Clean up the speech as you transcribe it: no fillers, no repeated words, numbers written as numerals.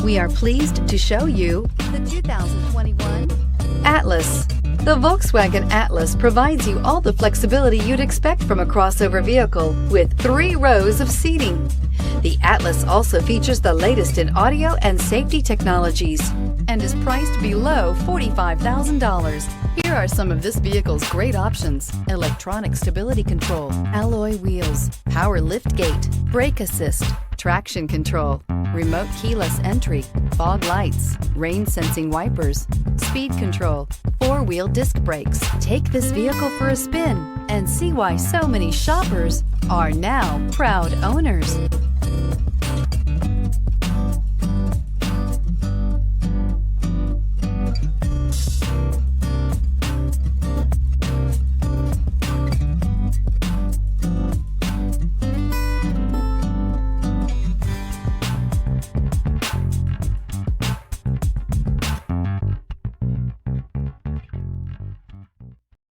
We are pleased to show you the 2021 Atlas. The Volkswagen Atlas provides you all the flexibility you'd expect from a crossover vehicle with 3 rows of seating. The Atlas also features the latest in audio and safety technologies and is priced below $45,000. Here are some of this vehicle's great options: electronic stability control, alloy wheels, power liftgate, brake assist, traction control, remote keyless entry, fog lights, rain sensing wipers, speed control, 4-wheel disc brakes. Take this vehicle for a spin and see why so many shoppers are now proud owners.